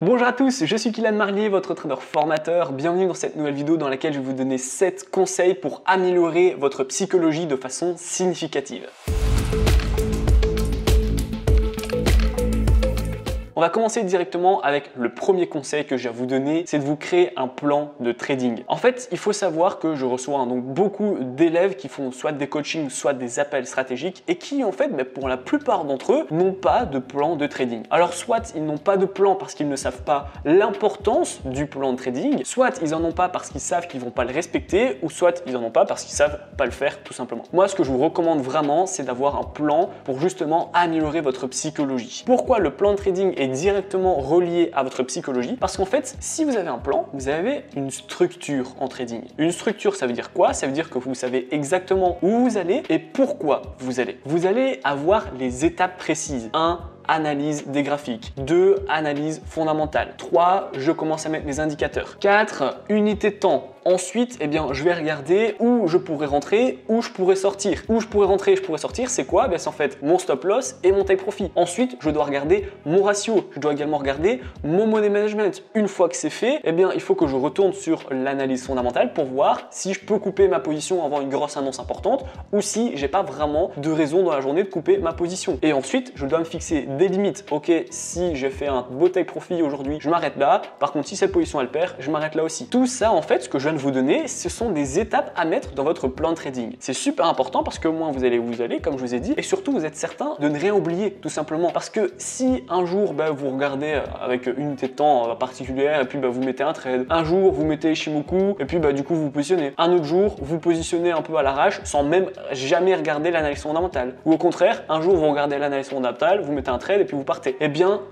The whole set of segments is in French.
Bonjour à tous, je suis Kylian Marlier, votre trader formateur. Bienvenue dans cette nouvelle vidéo dans laquelle je vais vous donner 7 conseils pour améliorer votre psychologie de façon significative. On va commencer directement avec le premier conseil que j'ai à vous donner, c'est de vous créer un plan de trading. En fait, il faut savoir que je reçois donc beaucoup d'élèves qui font soit des coachings, soit des appels stratégiques et qui en fait, pour la plupart d'entre eux, n'ont pas de plan de trading. Alors soit ils n'ont pas de plan parce qu'ils ne savent pas l'importance du plan de trading, soit ils en ont pas parce qu'ils savent qu'ils vont pas le respecter, ou soit ils en ont pas parce qu'ils savent pas le faire tout simplement. Moi, ce que je vous recommande vraiment, c'est d'avoir un plan pour justement améliorer votre psychologie. Pourquoi le plan de trading est directement relié à votre psychologie? Parce qu'en fait, si vous avez un plan, vous avez une structure en trading. Une structure, ça veut dire quoi? Ça veut dire que vous savez exactement où vous allez et pourquoi vous allez. Vous allez avoir les étapes précises. 1. Analyse des graphiques. 2. Analyse fondamentale. 3. Je commence à mettre mes indicateurs. 4. Unité de temps. Ensuite, je vais regarder où je pourrais rentrer, où je pourrais sortir. Où je pourrais rentrer et je pourrais sortir, c'est quoi? C'est en fait mon stop loss et mon take profit. Ensuite, je dois regarder mon ratio. Je dois également regarder mon money management. Une fois que c'est fait, il faut que je retourne sur l'analyse fondamentale pour voir si je peux couper ma position avant une grosse annonce importante ou si j'ai pas vraiment de raison dans la journée de couper ma position. Et ensuite, je dois me fixer des limites. Ok, si j'ai fait un beau take profit aujourd'hui, je m'arrête là. Par contre, si cette position elle perd, je m'arrête là aussi. Tout ça, en fait, ce que je viens de vous donner, ce sont des étapes à mettre dans votre plan de trading. C'est super important parce que au moins vous allez où vous allez, comme je vous ai dit, et surtout vous êtes certain de ne rien oublier, tout simplement. Parce que si un jour vous regardez avec une unité de temps particulière et puis vous mettez un trade, un jour vous mettez Ishimoku et puis du coup vous positionnez, un autre jour vous positionnez un peu à l'arrache sans même jamais regarder l'analyse fondamentale. Ou au contraire, un jour vous regardez l'analyse fondamentale, vous mettez un trade et puis vous partez.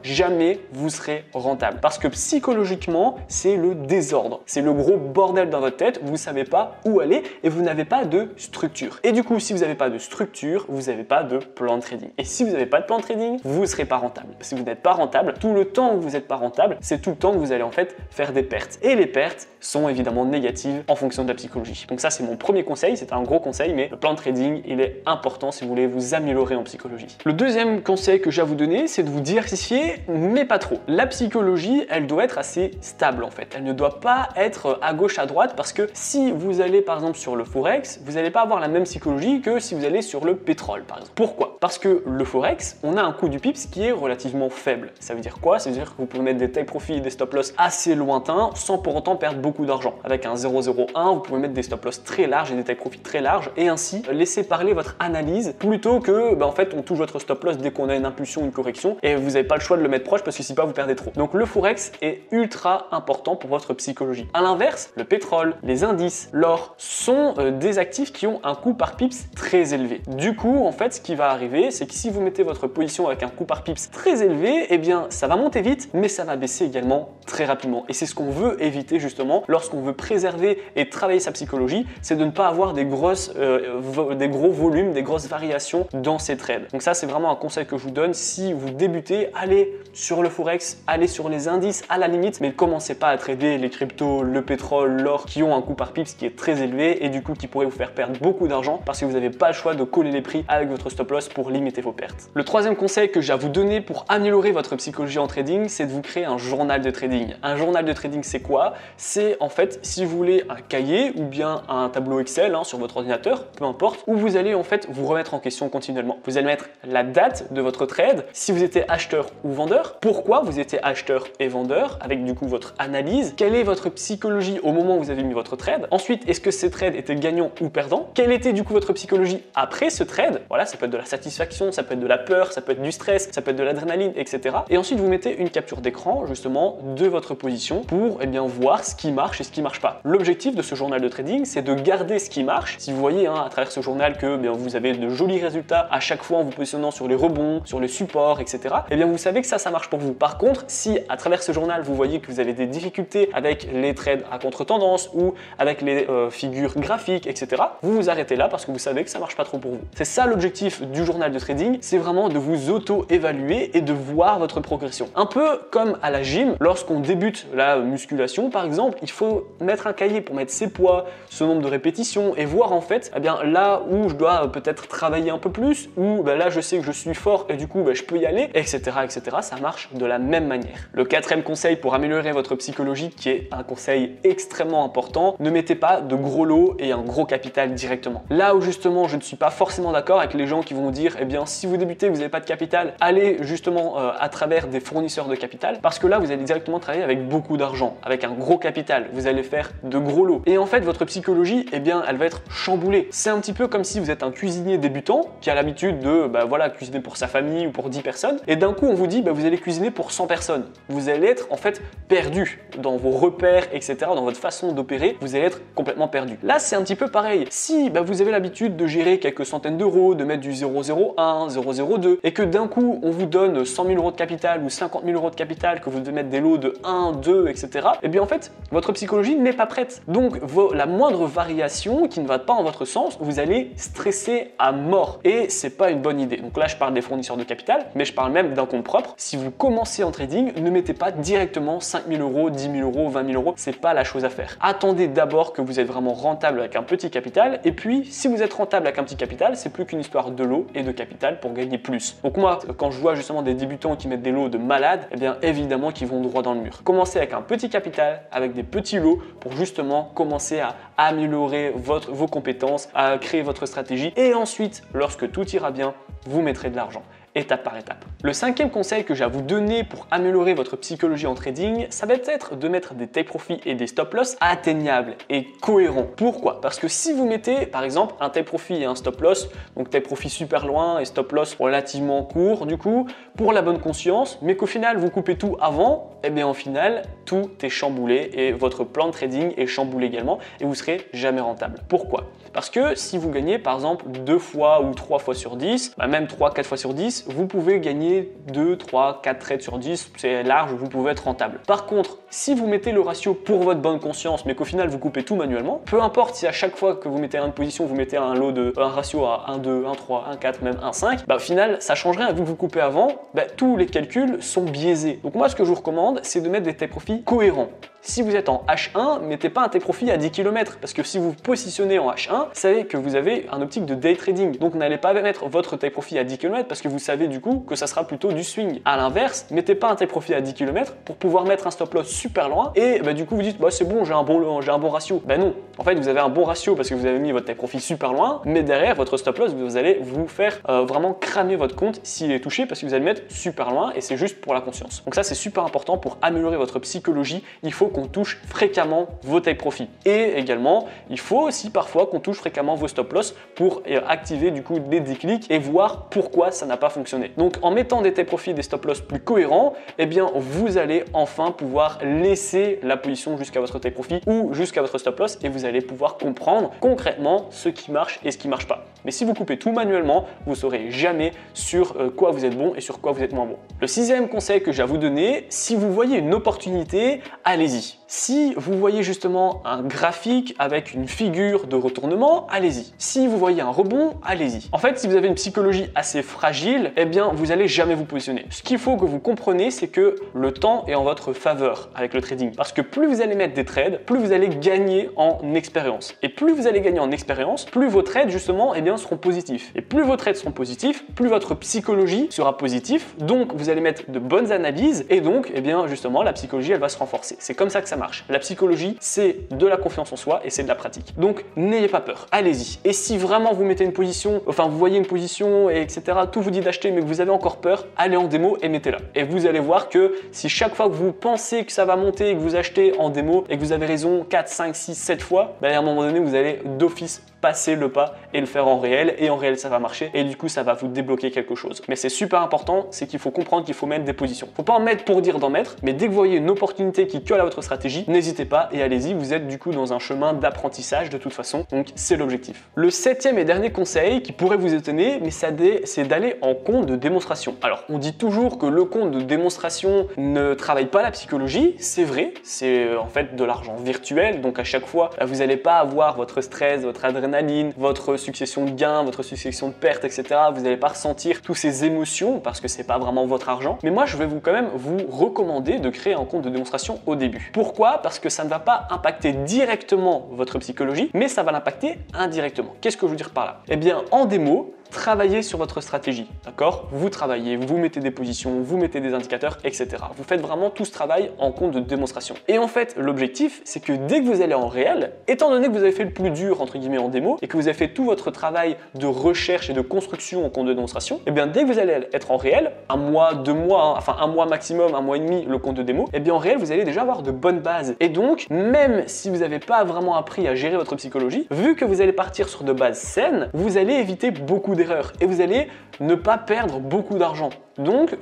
Jamais vous serez rentable. Parce que psychologiquement, c'est le désordre. C'est le gros bordel dans votre tête. Vous ne savez pas où aller et vous n'avez pas de structure. Et du coup, si vous n'avez pas de structure, vous n'avez pas de plan de trading. Et si vous n'avez pas de plan de trading, vous ne serez pas rentable. Si vous n'êtes pas rentable, tout le temps où vous n'êtes pas rentable, c'est tout le temps que vous allez en fait faire des pertes. Et les pertes sont évidemment négatives en fonction de la psychologie. Donc ça, c'est mon premier conseil. C'est un gros conseil, mais le plan de trading, il est important si vous voulez vous améliorer en psychologie. Le deuxième conseil que j'ai à vous donner, c'est de vous diversifier, mais pas trop. La psychologie, elle doit être assez stable en fait. Elle ne doit pas être à gauche, à droite, parce que si vous allez par exemple sur le Forex, vous n'allez pas avoir la même psychologie que si vous allez sur le pétrole par exemple. Pourquoi? Parce que le Forex, on a un coût du pips qui est relativement faible. Ça veut dire quoi? Ça veut dire que vous pouvez mettre des take profit et des stop loss assez lointains sans pour autant perdre beaucoup d'argent. Avec un 0,01, vous pouvez mettre des stop loss très larges et des take profit très larges et ainsi laisser parler votre analyse plutôt que en fait on touche votre stop loss dès qu'on a une impulsion, une correction et vous n'avez pas le choix de le mettre proche parce que si pas vous perdez trop. Donc le Forex est ultra important pour votre psychologie. À l'inverse, le pétrole, les indices, l'or sont des actifs qui ont un coût par pips très élevé. Du coup, en fait, ce qui va arriver, c'est que si vous mettez votre position avec un coût par pips très élevé, ça va monter vite, mais ça va baisser également très rapidement. Et c'est ce qu'on veut éviter justement lorsqu'on veut préserver et travailler sa psychologie, c'est de ne pas avoir des gros volumes, des grosses variations dans ces trades. Donc ça, c'est vraiment un conseil que je vous donne. Si vous débutez, allez sur le Forex, allez sur les indices à la limite, mais ne commencez pas à trader les cryptos, le pétrole, l'or qui ont un coût par pips qui est très élevé et du coup qui pourrait vous faire perdre beaucoup d'argent parce que vous n'avez pas le choix de coller les prix avec votre stop loss pour limiter vos pertes. Le troisième conseil que j'ai à vous donner pour améliorer votre psychologie en trading, c'est de vous créer un journal de trading. Un journal de trading, c'est quoi? C'est en fait, si vous voulez, un cahier ou bien un tableau Excel sur votre ordinateur, peu importe, où vous allez en fait vous remettre en question continuellement. Vous allez mettre la date de votre trade, si vous étiez acheteur ou vendeur, pourquoi vous étiez acheteur et vendeur, avec du coup votre analyse, quelle est votre psychologie au moment où vous avez mis votre trade. Ensuite, est-ce que ces trades étaient gagnants ou perdants? Quelle était du coup votre psychologie après ce trade? Voilà, ça peut être de la satisfaction, ça peut être de la peur, ça peut être du stress, ça peut être de l'adrénaline, etc. Et ensuite, vous mettez une capture d'écran justement de votre position pour voir ce qui marche et ce qui marche pas. L'objectif de ce journal de trading, c'est de garder ce qui marche. Si vous voyez à travers ce journal que vous avez de jolis résultats à chaque fois en vous positionnant sur les rebonds, sur les supports, etc. Vous savez que ça marche pour vous. Par contre, si à travers ce journal, vous voyez que vous avez des difficultés avec les trades à contre-tendance, confiance ou avec les figures graphiques, etc. Vous vous arrêtez là parce que vous savez que ça marche pas trop pour vous. C'est ça l'objectif du journal de trading, c'est vraiment de vous auto-évaluer et de voir votre progression. Un peu comme à la gym, lorsqu'on débute la musculation par exemple, il faut mettre un cahier pour mettre ses poids, ce nombre de répétitions et voir en fait eh bien, là où je dois peut-être travailler un peu plus, ou là je sais que je suis fort et du coup je peux y aller, etc., etc. Ça marche de la même manière. Le quatrième conseil pour améliorer votre psychologie, qui est un conseil extrêmement important, ne mettez pas de gros lots et un gros capital directement. Là où justement je ne suis pas forcément d'accord avec les gens qui vont dire eh bien si vous débutez, vous n'avez pas de capital, allez justement à travers des fournisseurs de capital, parce que là vous allez directement travailler avec beaucoup d'argent, avec un gros capital, vous allez faire de gros lots. Et en fait votre psychologie, eh bien elle va être chamboulée. C'est un petit peu comme si vous êtes un cuisinier débutant qui a l'habitude de voilà, cuisiner pour sa famille ou pour 10 personnes, et d'un coup on vous dit vous allez cuisiner pour 100 personnes. Vous allez être en fait perdu dans vos repères, etc., dans votre façon d'opérer, vous allez être complètement perdu. Là c'est un petit peu pareil. Si vous avez l'habitude de gérer quelques centaines d'euros, de mettre du 0,01, 0,02, et que d'un coup on vous donne 100 000 euros de capital ou 50 000 euros de capital, que vous devez mettre des lots de 1, 2, etc., et bien en fait votre psychologie n'est pas prête. Donc la moindre variation qui ne va pas en votre sens, vous allez stresser à mort, et c'est pas une bonne idée. Donc là je parle des fournisseurs de capital, mais je parle même d'un compte propre. Si vous commencez en trading, ne mettez pas directement 5 000 euros, 10 000 euros, 20 000 euros, c'est pas la chose à faire. Attendez d'abord que vous êtes vraiment rentable avec un petit capital, et puis si vous êtes rentable avec un petit capital, c'est plus qu'une histoire de lot et de capital pour gagner plus. Donc moi, quand je vois justement des débutants qui mettent des lots de malades, eh bien évidemment qu'ils vont droit dans le mur. Commencez avec un petit capital, avec des petits lots, pour justement commencer à améliorer vos compétences, à créer votre stratégie, et ensuite, lorsque tout ira bien, vous mettrez de l'argent, étape par étape. Le cinquième conseil que j'ai à vous donner pour améliorer votre psychologie en trading, ça va être de mettre des take profit et des stop loss atteignables et cohérents. Pourquoi? Parce que si vous mettez par exemple un take profit et un stop loss, donc take profit super loin et stop loss relativement court du coup, pour la bonne conscience, mais qu'au final vous coupez tout avant, et bien au final tout est chamboulé et votre plan de trading est chamboulé également et vous serez jamais rentable. Pourquoi? Parce que si vous gagnez par exemple 2 fois ou 3 fois sur 10, même 3-4 fois sur 10, vous pouvez gagner 2, 3, 4 trades sur 10, c'est large, vous pouvez être rentable. Par contre, si vous mettez le ratio pour votre bonne conscience, mais qu'au final vous coupez tout manuellement, peu importe si à chaque fois que vous mettez une position, vous mettez un ratio à 1, 2, 1, 3, 1, 4, même 1, 5, au final ça change rien, vu que vous coupez avant, tous les calculs sont biaisés. Donc moi ce que je vous recommande, c'est de mettre des take profits cohérents. Si vous êtes en H1, mettez pas un take profit à 10 km, parce que si vous vous positionnez en H1, savez que vous avez un optique de day trading. Donc n'allez pas mettre votre take profit à 10 km parce que vous savez du coup que ça sera plutôt du swing. À l'inverse, mettez pas un take profit à 10 km pour pouvoir mettre un stop loss super loin et du coup vous dites c'est bon, j'ai un bon ratio. Non, en fait vous avez un bon ratio parce que vous avez mis votre take profit super loin, mais derrière votre stop loss, vous allez vous faire vraiment cramer votre compte s'il est touché parce que vous allez mettre super loin et c'est juste pour la conscience. Donc ça c'est super important pour améliorer votre psychologie. Il faut qu'on touche fréquemment vos take profit. Et également, il faut aussi parfois qu'on touche fréquemment vos stop loss pour activer du coup des déclics et voir pourquoi ça n'a pas fonctionné. Donc en mettant des take profit et des stop loss plus cohérents, eh bien vous allez enfin pouvoir laisser la position jusqu'à votre take profit ou jusqu'à votre stop loss et vous allez pouvoir comprendre concrètement ce qui marche et ce qui marche pas. Mais si vous coupez tout manuellement, vous ne saurez jamais sur quoi vous êtes bon et sur quoi vous êtes moins bon. Le sixième conseil que j'ai à vous donner, si vous voyez une opportunité, allez-y. Si vous voyez justement un graphique avec une figure de retournement, allez-y. Si vous voyez un rebond, allez-y. En fait, si vous avez une psychologie assez fragile, eh bien, vous n'allez jamais vous positionner. Ce qu'il faut que vous compreniez, c'est que le temps est en votre faveur avec le trading. Parce que plus vous allez mettre des trades, plus vous allez gagner en expérience. Et plus vous allez gagner en expérience, plus vos trades, justement, eh bien, seront positifs. Et plus vos trades seront positifs, plus votre psychologie sera positive. Donc, vous allez mettre de bonnes analyses et donc, eh bien, justement, la psychologie, elle va se renforcer. C'est comme ça que ça marche. La psychologie, c'est de la confiance en soi et c'est de la pratique. Donc, n'ayez pas peur. Allez-y. Et si vraiment vous mettez une position, enfin, vous voyez une position, et etc., tout vous dit d'acheter, mais que vous avez encore peur, allez en démo et mettez-la. Et vous allez voir que si chaque fois que vous pensez que ça va monter et que vous achetez en démo et que vous avez raison 4, 5, 6, 7 fois, à un moment donné, vous allez d'office passer le pas et le faire en réel, et en réel ça va marcher et du coup ça va vous débloquer quelque chose. Mais c'est super important, c'est qu'il faut comprendre qu'il faut mettre des positions. Faut pas en mettre pour dire d'en mettre, mais dès que vous voyez une opportunité qui colle à votre stratégie, n'hésitez pas et allez-y, vous êtes du coup dans un chemin d'apprentissage de toute façon, donc c'est l'objectif. Le septième et dernier conseil qui pourrait vous étonner, mais c'est d'aller en compte de démonstration. Alors on dit toujours que le compte de démonstration ne travaille pas la psychologie, c'est vrai, c'est en fait de l'argent virtuel, donc à chaque fois vous n'allez pas avoir votre stress, votre adrénaline, votre succession de gains, votre succession de pertes, etc. Vous n'allez pas ressentir toutes ces émotions parce que c'est pas vraiment votre argent. Mais moi je vais quand même vous recommander de créer un compte de démonstration au début. Pourquoi? Parce que ça ne va pas impacter directement votre psychologie, mais ça va l'impacter indirectement. Qu'est-ce que je veux dire par là? Eh bien en démo, travaillez sur votre stratégie, d'accord? Vous travaillez, vous mettez des positions, vous mettez des indicateurs, etc. Vous faites vraiment tout ce travail en compte de démonstration. Et en fait, l'objectif, c'est que dès que vous allez en réel, étant donné que vous avez fait le plus dur, entre guillemets, en démo, et que vous avez fait tout votre travail de recherche et de construction en compte de démonstration, et bien dès que vous allez être en réel, un mois, 2 mois, enfin un mois maximum, un mois et demi, le compte de démo, et bien en réel, vous allez déjà avoir de bonnes bases. Et donc, même si vous n'avez pas vraiment appris à gérer votre psychologie, vu que vous allez partir sur de bases saines, vous allez éviter beaucoup d'erreurs et vous allez ne pas perdre beaucoup d'argent. Donc,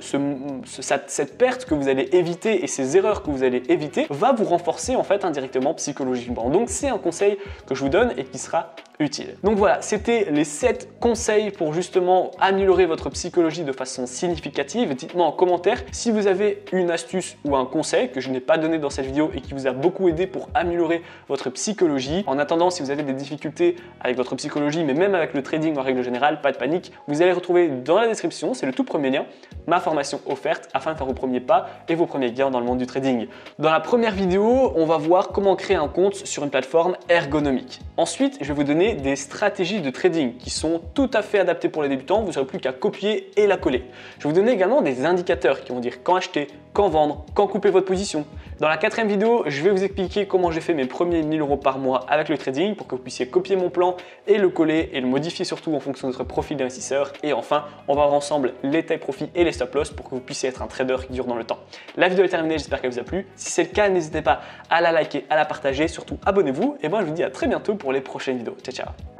cette perte que vous allez éviter et ces erreurs que vous allez éviter va vous renforcer en fait indirectement psychologiquement. Donc, c'est un conseil que je vous donne et qui sera utile. Donc voilà, c'était les 7 conseils pour justement améliorer votre psychologie de façon significative. Dites-moi en commentaire si vous avez une astuce ou un conseil que je n'ai pas donné dans cette vidéo et qui vous a beaucoup aidé pour améliorer votre psychologie. En attendant, si vous avez des difficultés avec votre psychologie, mais même avec le trading en règle générale, pas de panique, vous allez retrouver dans la description, c'est le tout premier lien, ma formation offerte afin de faire vos premiers pas et vos premiers gains dans le monde du trading. Dans la première vidéo, on va voir comment créer un compte sur une plateforme ergonomique. Ensuite, je vais vous donner des stratégies de trading qui sont tout à fait adaptées pour les débutants. Vous n'aurez plus qu'à copier et la coller. Je vais vous donner également des indicateurs qui vont dire quand acheter, quand vendre, quand couper votre position. Dans la 4e vidéo, je vais vous expliquer comment j'ai fait mes premiers 1000 € par mois avec le trading pour que vous puissiez copier mon plan et le coller et le modifier surtout en fonction de votre profil d'investisseur. Et enfin, on va voir ensemble les tailles profit et les stop loss pour que vous puissiez être un trader qui dure dans le temps. La vidéo est terminée, j'espère qu'elle vous a plu. Si c'est le cas, n'hésitez pas à la liker, à la partager, surtout abonnez-vous. Et moi, je vous dis à très bientôt pour les prochaines vidéos. Ciao, ciao.